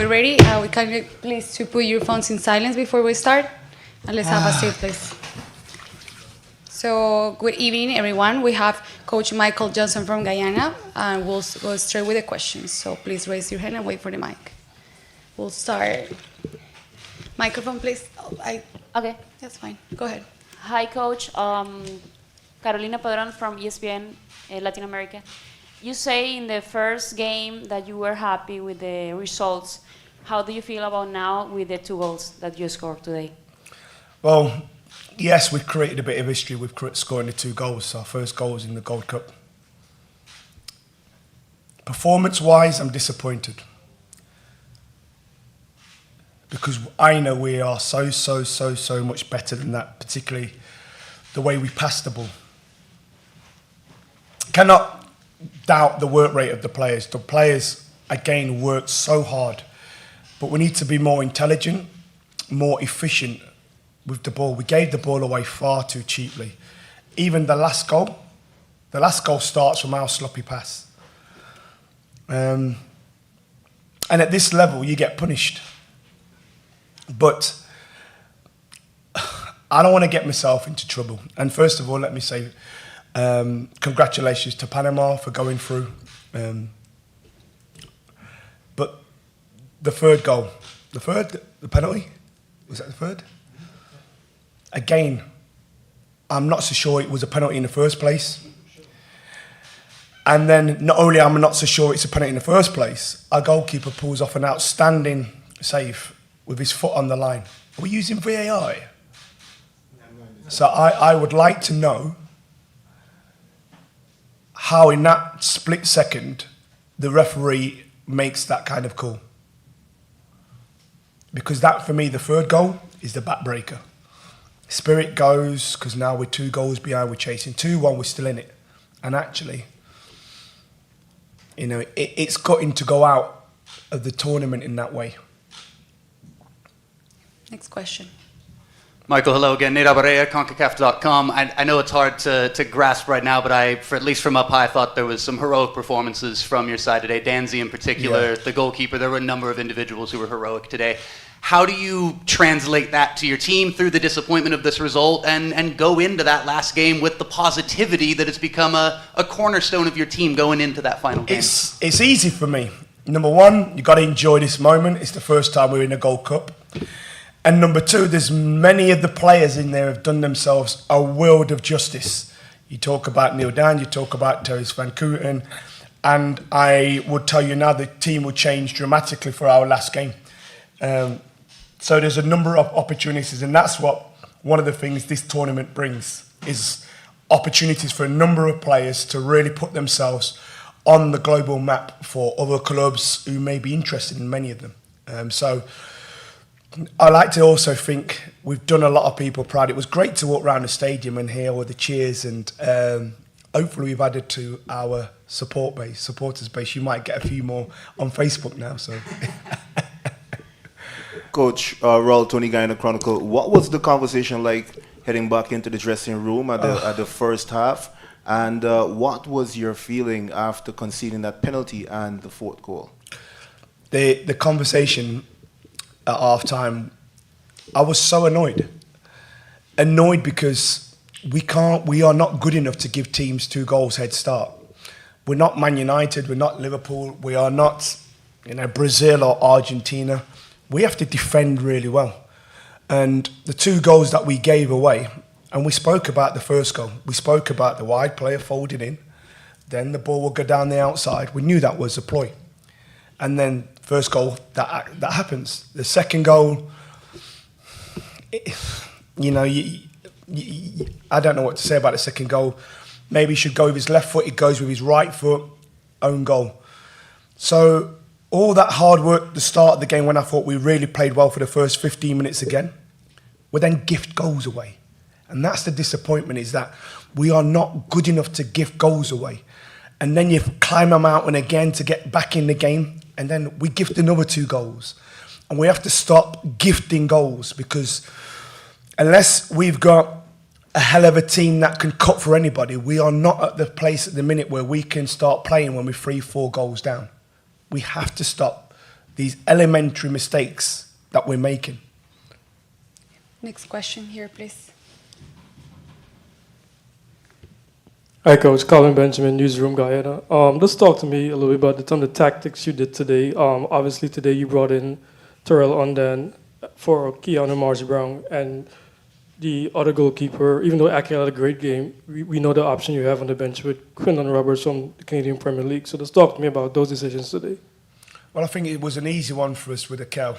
we're ready. We can please to put your phones in silence before we start, and let's have a seat, please. So, good evening, everyone. We have Coach Michael Johnson from Guyana, and we'll go straight with the questions. So, please raise your hand and wait for the mic. We'll start. Microphone, please. Okay. That's fine. Go ahead. Hi, Coach. Carolina Padron from ESPN Latin America. You say in the first game that you were happy with the results. How do you feel about now with the 2 goals that you scored today? Well, yes, we've created a bit of history with scoring the 2 goals. Our first goal was in the Gold Cup. Performance-wise, I'm disappointed. Because I know we are so much better than that, particularly the way we pass the ball. Cannot doubt the work rate of the players. The players, again, work so hard. But we need to be more intelligent, more efficient with the ball. We gave the ball away far too cheaply. Even the last goal starts from our sloppy pass. And at this level, you get punished. But I don't want to get myself into trouble. And first of all, let me say congratulations to Panama for going through. But the third goal, the penalty, was that the third? Again, I'm not so sure it was a penalty in the first place. And then not only am I not so sure it's a penalty in the first place, our goalkeeper pulls off an outstanding save with his foot on the line. Are we using VAR? So I would like to know how in that split second the referee makes that kind of call. Because that, for me, the third goal is the backbreaker. Spirit goes, because now we're 2 goals behind, we're chasing 2-1, we're still in it. And actually, you know, it's gutting to go out of the tournament in that way. Next question. Michael, hello again. Nate Abarea, Concacaf.com. I know it's hard to grasp right now, but at least from up high, I thought there was some heroic performances from your side today. Danzy in particular, the goalkeeper. There were a number of individuals who were heroic today. How do you translate that to your team through the disappointment of this result and go into that last game with the positivity that it's become a cornerstone of your team going into that final game? It's easy for me. Number one, you got to enjoy this moment. It's the first time we're in a Gold Cup. And number 2, there's many of the players in there have done themselves a world of justice. You talk about Neil Dan, you talk about Terrence Van Kooten, and I would tell you now the team will change dramatically for our last game. So there's a number of opportunities, and that's what one of the things this tournament brings, is opportunities for a number of players to really put themselves on the global map for other clubs who may be interested in many of them. So I like to also think we've done a lot of people proud. It was great to walk around the stadium and hear all the cheers, and hopefully we've added to our supporters base. You might get a few more on Facebook now. So, Coach Raul Tony Guyana Chronicle, what was the conversation like heading back into the dressing room at the first half, and what was your feeling after conceding that penalty and the 4th goal? The conversation at half-time, I was so annoyed because we are not good enough to give teams 2 goals head start. We're not Man United, we're not Liverpool, we are not, Brazil or Argentina. We have to defend really well. And the 2 goals that we gave away, and we spoke about the first goal, we spoke about the wide player folding in, then the ball will go down the outside. We knew that was a ploy. And then first goal, that happens. The second goal, I don't know what to say about the second goal. Maybe he should go with his left foot. He goes with his right foot, own goal. So all that hard work at the start of the game when I thought we really played well for the first 15 minutes again, we then gift goals away. And that's the disappointment, is that we are not good enough to gift goals away. And then you climb a mountain again to get back in the game, and then we gift another 2 goals. And we have to stop gifting goals, because unless we've got a hell of a team that can cut for anybody, we are not at the place at the minute where we can start playing when we're 3-4 goals down. We have to stop these elementary mistakes that we're making. Next question here, please. Hi, Coach. Colin Benjamin, Newsroom Guyana. Just talk to me a little bit about some of the tactics you did today. Obviously, today you brought in Terrell Undan for Keanu Marcy Brown and the other goalkeeper. Even though Ake had a great game, we know the option you have on the bench with Quinlan Roberts from the Canadian Premier League. So just talk to me about those decisions today. Well, I think it was an easy one for us with Akel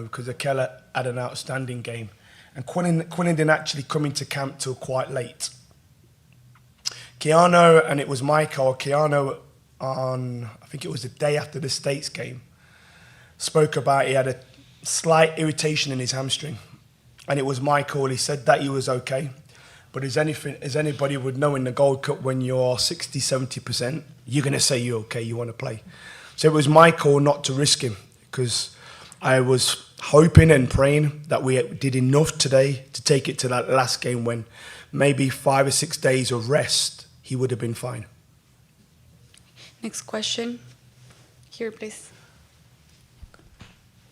because Akel had an outstanding game. And Quinlan didn't actually come into camp till quite late. Keanu, and it was Michael, Keanu on, I think it was the day after the States game, spoke about he had a slight irritation in his hamstring. And it was Michael, he said that he was okay. But as anybody would know in the Gold Cup, when you're 60, 70%, you're going to say you're okay, you want to play. So it was my call not to risk him because I was hoping and praying that we did enough today to take it to that last game when maybe 5 or 6 days of rest, he would have been fine. Next question. Here, please.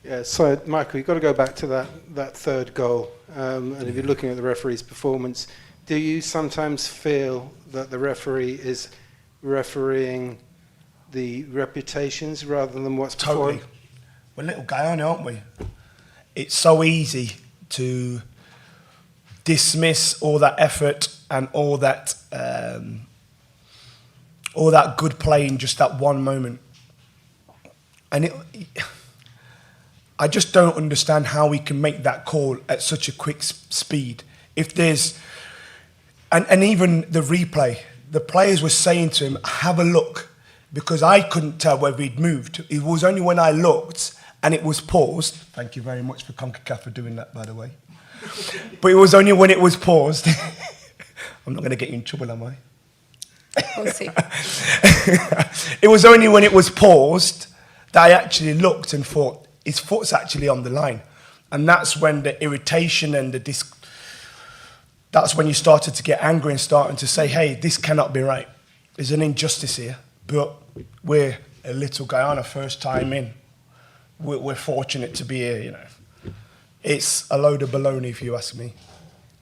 Yeah, so Michael, you've got to go back to that third goal. And if you're looking at the referee's performance, do you sometimes feel that the referee is refereeing the reputations rather than what's Totally. before? We're little Guyana, aren't we? It's so easy to dismiss all that effort and all that good play in just that one moment. And I just don't understand how we can make that call at such a quick speed. If there's, and even the replay, the players were saying to him, have a look, because I couldn't tell whether he'd moved. It was only when I looked and it was paused. Thank you very much for Concacaf for doing that, by the way. But it was only when it was paused. I'm not going to get you in trouble, am I? We'll see. It was only when it was paused that I actually looked and thought, his foot's actually on the line. And that's when the irritation and that's when you started to get angry and starting to say, hey, this cannot be right. There's an injustice here. But we're a little Guyana, first time in. We're fortunate to be here, you know. It's a load of baloney, if you ask me.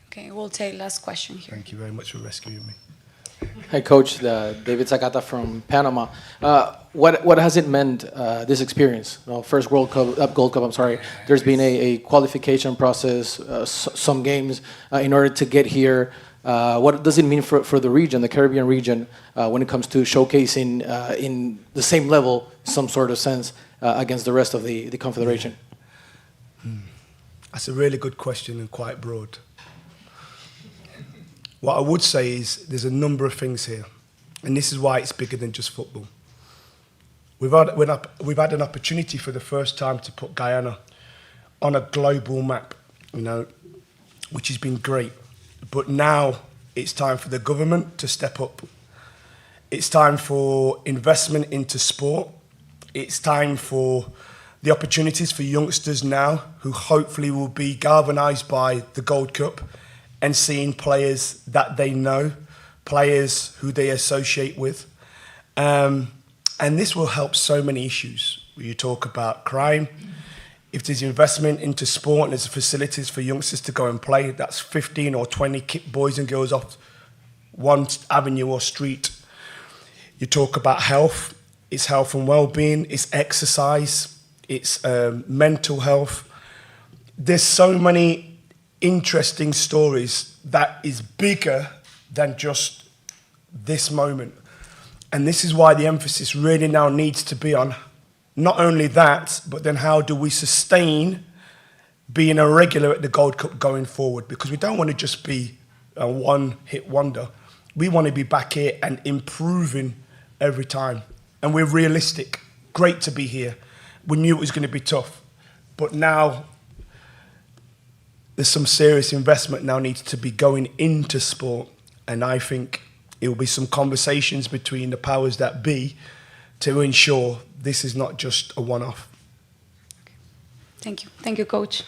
Okay, we'll take last question here. Thank you very much for rescuing me. Hi, Coach. David Zacata from Panama. What has it meant, this experience? First Gold Cup, I'm sorry. There's been a qualification process, some games in order to get here. What does it mean for the region, the Caribbean region, when it comes to showcasing in the same level, some sort of sense, against the rest of the Confederation? That's a really good question and quite broad. What I would say is there's a number of things here, and this is why it's bigger than just football. We've had an opportunity for the first time to put Guyana on a global map, you know, which has been great. But now it's time for the government to step up. It's time for investment into sport. It's time for the opportunities for youngsters now who hopefully will be galvanised by the Gold Cup and seeing players that they know, players who they associate with. And this will help so many issues. You talk about crime. If there's investment into sport and there's facilities for youngsters to go and play, that's 15 or 20 boys and girls off one avenue or street. You talk about health. It's health and well-being. It's exercise. It's mental health. There's so many interesting stories that is bigger than just this moment. And this is why the emphasis really now needs to be on not only that, but then how do we sustain being a regular at the Gold Cup going forward? Because we don't want to just be a one-hit wonder. We want to be back here and improving every time. And we're realistic. Great to be here. We knew it was going to be tough. But now there's some serious investment now needs to be going into sport. And I think it will be some conversations between the powers that be to ensure this is not just a one-off. Thank you. Thank you, Coach.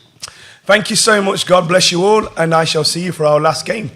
Thank you so much. God bless you all. And I shall see you for our last game.